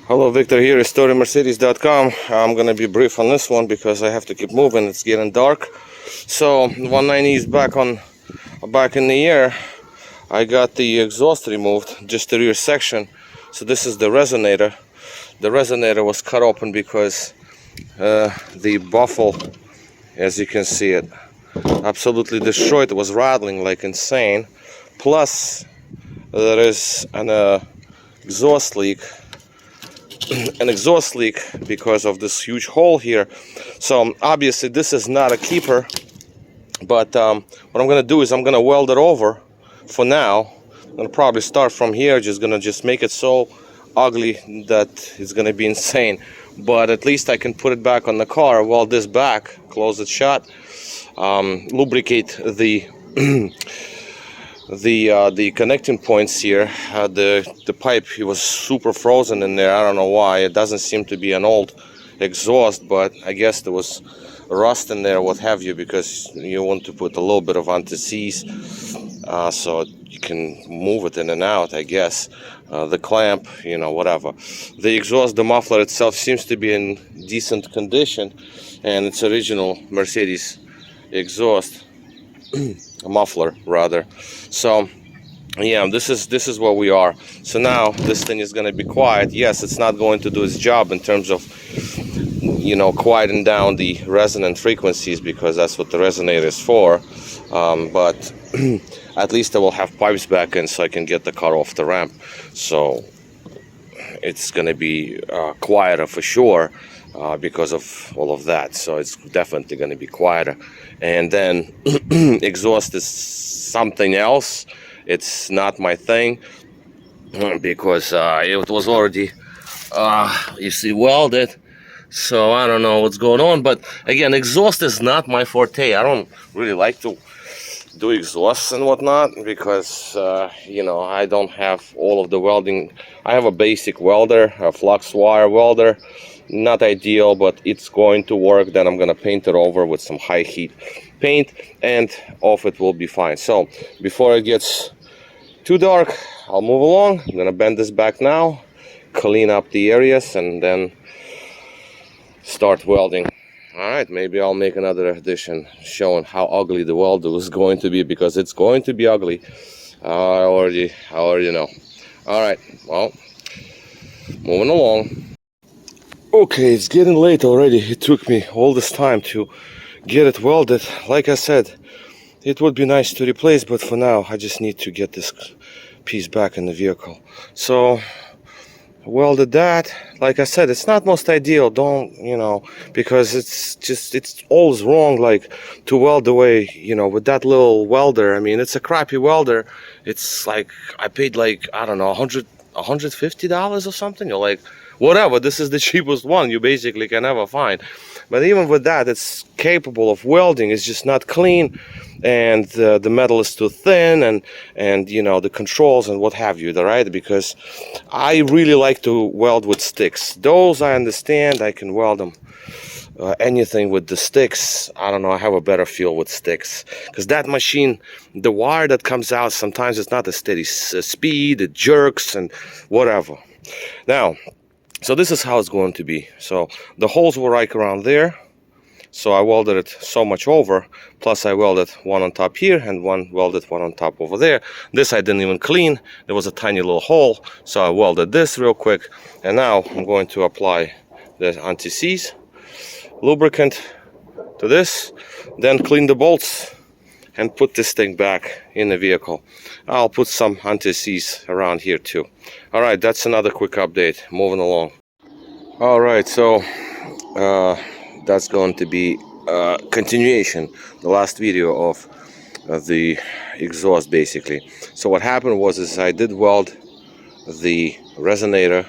Hello, Victor here, restoremercedes.com. I'm gonna be brief on this one because I have to keep moving. It's getting dark. So 190 is back in the air. I got the exhaust removed, just the rear section. So this is the resonator. The resonator was cut open because the baffle, as you can see it, absolutely destroyed. It was rattling like insane. Plus there is an exhaust leak because of this huge hole here. So obviously this is not a keeper, but what I'm gonna do is I'm gonna weld it over for now. I'm gonna probably start from here, just make it so ugly that it's gonna be insane, but at least I can put it back on the car, weld this back, close it shut, lubricate the the connecting points here. The pipe, it was super frozen in there. I don't know why. It doesn't seem to be an old exhaust, but I guess there was rust in there, what have you, because you want to put a little bit of anti-seize so you can move it in and out, I guess. The clamp, whatever. The exhaust, the muffler itself seems to be in decent condition, and it's original Mercedes exhaust. Muffler rather. So yeah, this is where we are. So now this thing is going to be quiet. Yes, it's not going to do its job in terms of quieting down the resonant frequencies, because that's what the resonator is for, but at least I will have pipes back in so I can get the car off the ramp. So it's going to be quieter for sure, because of all of that. So it's definitely going to be quieter. And then exhaust is something else. It's not my thing, because it was already you see, welded. So I don't know what's going on, but again, exhaust is not my forte. I don't really like to do exhausts and whatnot, because I don't have all of the welding. I have a basic welder, a flux wire welder. Not ideal, but it's going to work. Then I'm gonna paint it over with some high heat paint, and off it will be fine. So before it gets too dark, I'll move along. I'm gonna bend this back now, clean up the areas, and then start welding. All right, maybe I'll make another edition showing how ugly the weld is going to be, because it's going to be ugly. I already know. All right, well, moving along. Okay, it's getting late already. It took me all this time to get it welded. Like I said, it would be nice to replace, but for now I just need to get this piece back in the vehicle. So welded that. Like I said, it's not most ideal, because it's always wrong, like, to weld the way, with that little welder. I mean, it's a crappy welder. It's like, I paid like, I don't know, $150 or something. You're like, whatever, this is the cheapest one you basically can ever find. But even with that, it's capable of welding. It's just not clean, and the metal is too thin, and the controls and what have you, right? Because I really like to weld with sticks. Those I understand, I can weld them. Anything with the sticks, I don't know, I have a better feel with sticks, because that machine, the wire that comes out, sometimes it's not a steady speed, it jerks and whatever. Now, so this is how it's going to be. So the holes were right around there, so I welded it so much over, plus I welded one on top here and welded one on top over there. This I didn't even clean. There was a tiny little hole, so I welded this real quick, and now I'm going to apply the anti-seize lubricant to this, then clean the bolts and put this thing back in the vehicle. I'll put some anti-seize around here too. All right, that's another quick update. Moving along. All right, so that's going to be continuation, the last video of the exhaust basically. So what happened was I did weld the resonator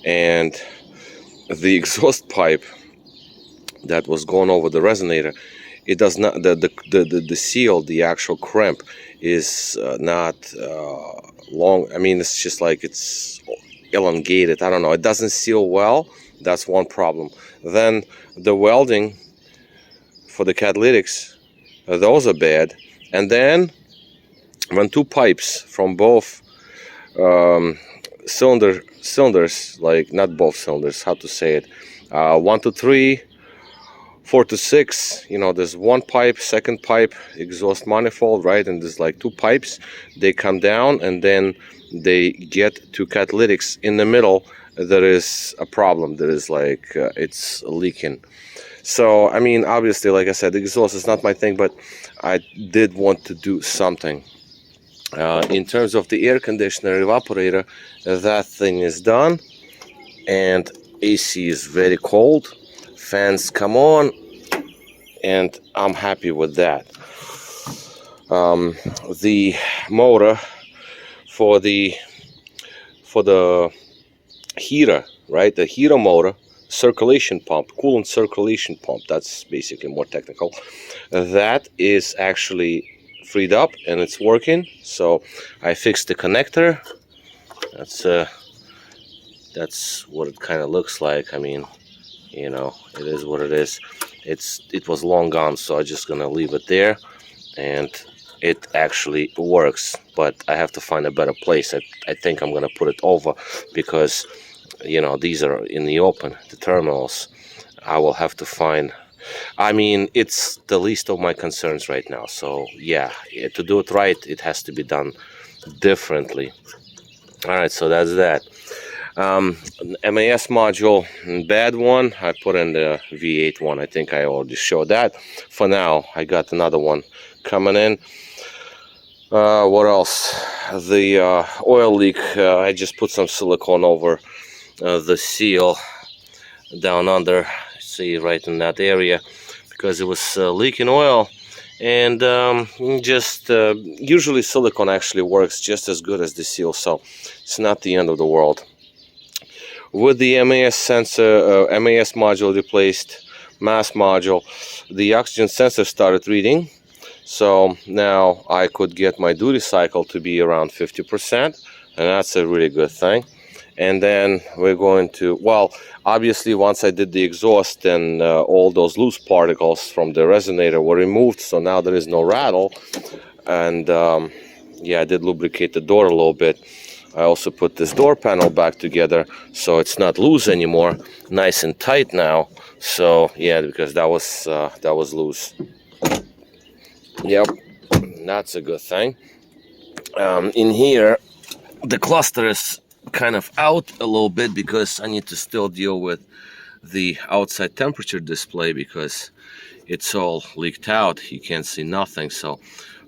and the exhaust pipe that was going over the resonator. It does not, the seal, the actual crimp is not long. I mean, it's just like it's elongated. I don't know, it doesn't seal well. That's one problem. Then the welding for the catalytics, those are bad. And then when two pipes from both cylinders, like not both cylinders, how to say it, 1 to 3, 4 to 6. You know, there's one pipe, second pipe, exhaust manifold, right? And there's like two pipes. They come down and then they get to catalytics. In the middle there is a problem. There is like it's leaking. So I mean, obviously, like I said, the exhaust is not my thing, but I did want to do something. In terms of the air conditioner evaporator, that thing is done, and AC is very cold. Fans come on, and I'm happy with that. The motor for the heater, right? The heater motor, circulation pump, coolant circulation pump. That's basically more technical. That is actually freed up and it's working. So I fixed the connector. That's what it kind of looks like. I mean, you know, it is what it is. It was long gone, so I'm just gonna leave it there, and it actually works. But I have to find a better place. I think I'm gonna put it over, because you know, these are in the open, the terminals. I will have to find, I mean, it's the least of my concerns right now. So yeah, to do it right, it has to be done differently. All right, so that's that. MAS module, bad one. I put in the V8 one. I think I already showed that. For now, I got another one coming in. What else? The oil leak. I just put some silicone over the seal down under. See, right in that area, because it was leaking oil. And usually silicone actually works just as good as the seal, so it's not the end of the world. With the MAS sensor, MAS module replaced, MAS module, the oxygen sensor started reading. So now I could get my duty cycle to be around 50%, and that's a really good thing. And then we're going to, well, obviously once I did the exhaust, then all those loose particles from the resonator were removed, so now there is no rattle. And yeah, I did lubricate the door a little bit. I also put this door panel back together, so it's not loose anymore, nice and tight now. So yeah, because that was loose. Yep, that's a good thing. In here, the cluster is kind of out a little bit because I need to still deal with the outside temperature display, because it's all leaked out. You can't see nothing, so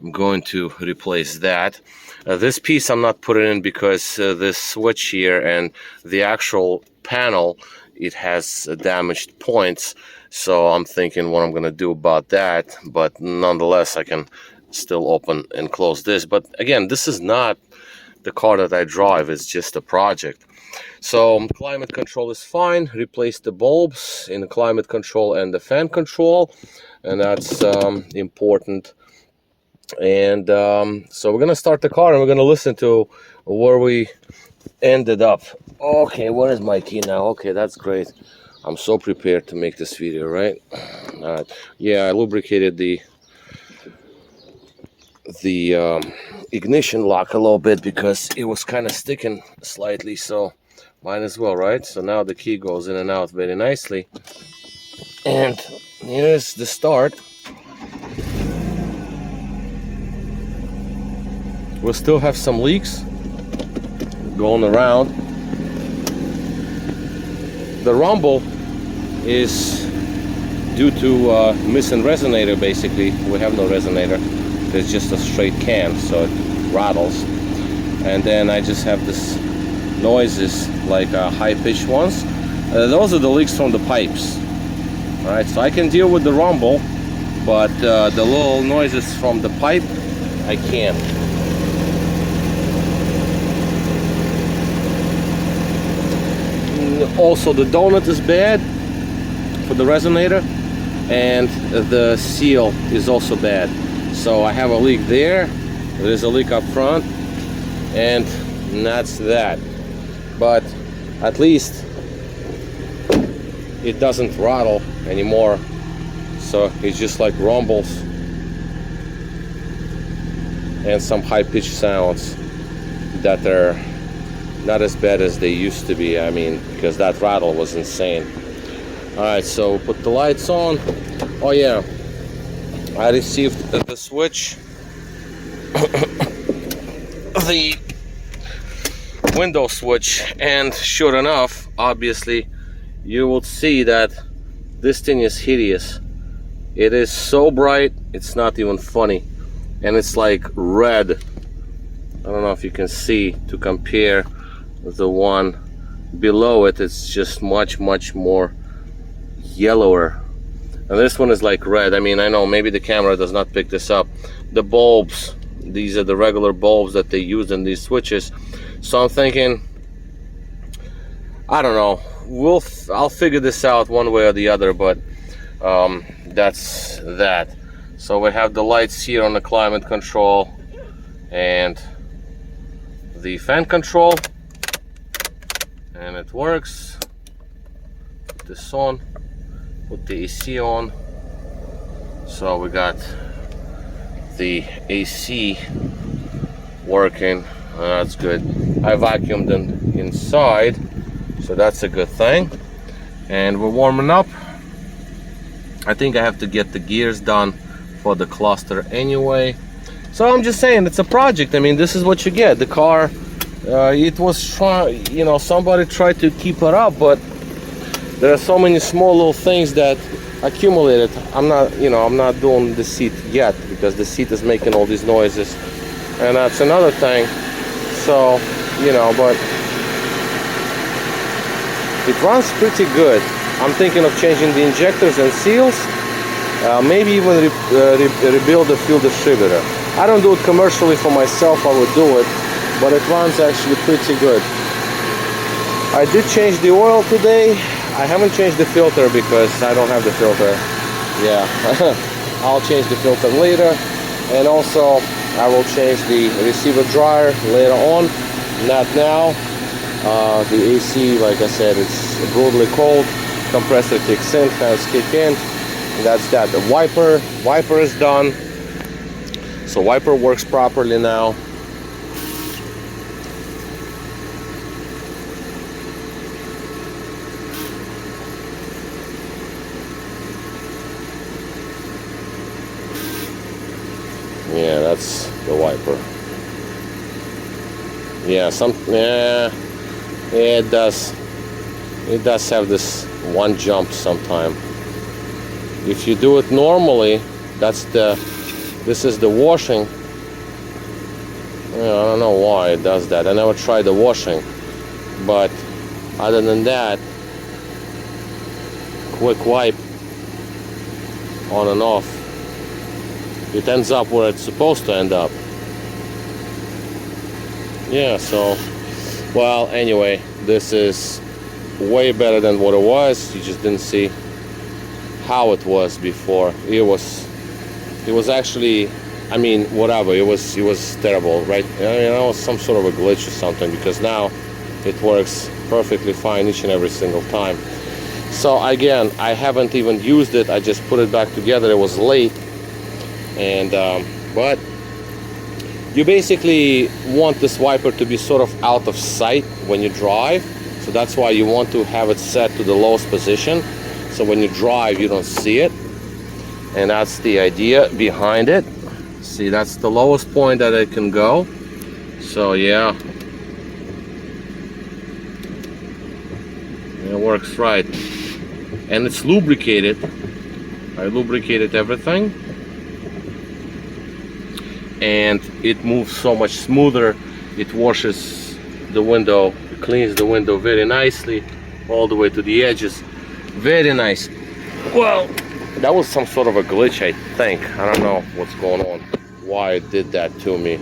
I'm going to replace that. This piece I'm not putting in because this switch here and the actual panel, it has damaged points. So I'm thinking what I'm going to do about that. But nonetheless, I can still open and close this. But again, this is not the car that I drive. It's just a project. So climate control is fine. Replace the bulbs in the climate control and the fan control, and that's important. And so we're gonna start the car and we're gonna listen to where we ended up. Okay, where is my key now? Okay, that's great. I'm so prepared to make this video, right? Yeah, I lubricated the ignition lock a little bit because it was kind of sticking slightly, so might as well, right? So now the key goes in and out very nicely, and here's the start. We'll still have some leaks going around. The rumble is due to missing resonator. Basically, we have no resonator. There's just a straight can, so it rattles. And then I just have this noises, like high-pitched ones. Those are the leaks from the pipes. All right, so I can deal with the rumble, but the little noises from the pipe, I can't. Also, the donut is bad for the resonator, and the seal is also bad. So I have a leak there, there's a leak up front, and that's that. But at least it doesn't rattle anymore, so it's just like rumbles and some high-pitched sounds that are not as bad as they used to be. I mean, because that rattle was insane. All right, so put the lights on. Oh yeah, I received the switch, the window switch, and sure enough, obviously, you will see that this thing is hideous. It is so bright, it's not even funny. And it's like red. I don't know if you can see to compare with the one below it. It's just much more yellower. And this one is like red. I mean, I know maybe the camera does not pick this up. The bulbs, these are the regular bulbs that they use in these switches. So I'm thinking, I don't know, I'll figure this out one way or the other, but that's that. So we have the lights here on the climate control and the fan control, and it works. Put this on, put the AC on. So we got the AC working. That's good. I vacuumed inside, so that's a good thing. And we're warming up. I think I have to get the gears done for the cluster anyway. So I'm just saying, it's a project. I mean, this is what you get. The car, it was trying, you know, somebody tried to keep it up, but there are so many small little things that accumulated. I'm not doing the seat yet because the seat is making all these noises, and that's another thing. So, you know, but it runs pretty good. I'm thinking of changing the injectors and seals, maybe even rebuild the fuel distributor. I don't do it commercially for myself, I would do it, but it runs actually pretty good. I did change the oil today. I haven't changed the filter because I don't have the filter. Yeah, I'll change the filter later. And also, I will change the receiver dryer later on, not now. The AC, like I said, it's brutally cold. Compressor kicks in, fans kick in, and that's that. The wiper is done, so wiper works properly now. Yeah, that's the wiper. Yeah, it does have this one jump sometime. If you do it normally, this is the washing. I don't know why it does that. I never tried the washing, but other than that, quick wipe on and off, it ends up where it's supposed to end up. Yeah, so well, anyway, this is way better than what it was. You just didn't see how it was before. It was actually, I mean, whatever, it was terrible, right? I mean, it was some sort of a glitch or something, because now it works perfectly fine each and every single time. So again, I haven't even used it. I just put it back together. It was late, and but you basically want this wiper to be sort of out of sight when you drive. So that's why you want to have it set to the lowest position, so when you drive you don't see it. And that's the idea behind it. See, that's the lowest point that it can go. So yeah, it works right. And it's lubricated. I lubricated everything, and it moves so much smoother. It washes the window, it cleans the window very nicely all the way to the edges. Very nice. Well, that was some sort of a glitch, I think. I don't know what's going on, why it did that to me,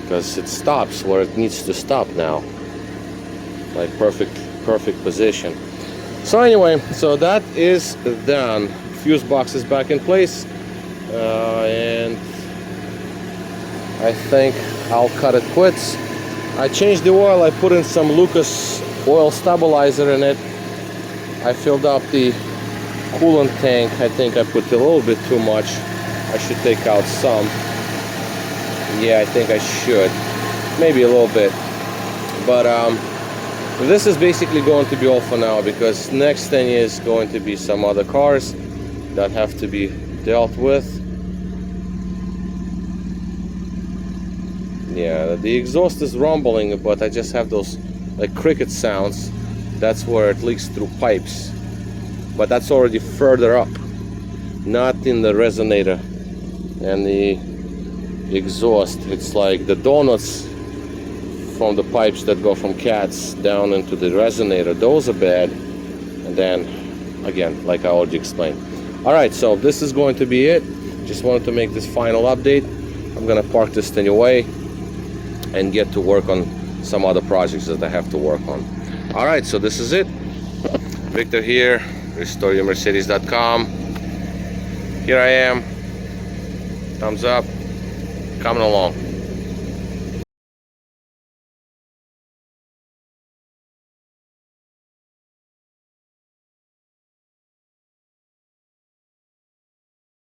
because it stops where it needs to stop now, like perfect position. So anyway, so that is done. Fuse box is back in place, and I think I'll cut it quits. I changed the oil. I put in some Lucas oil stabilizer in it. I filled up the coolant tank. I think I put a little bit too much. I should take out some. Yeah, I think I should. Maybe a little bit. But this is basically going to be all for now, because next thing is going to be some other cars that have to be dealt with. Yeah, the exhaust is rumbling, but I just have those like cricket sounds. That's where it leaks through pipes, but that's already further up, not in the resonator and the exhaust. It's like the donuts from the pipes that go from cats down into the resonator. Those are bad. And then again, like I already explained. All right, so this is going to be it. Just wanted to make this final update. I'm gonna park this thing away and get to work on some other projects that I have to work on. All right, so this is it. Victor here, restoreyourmercedes.com. Here I am. Thumbs up. Coming along.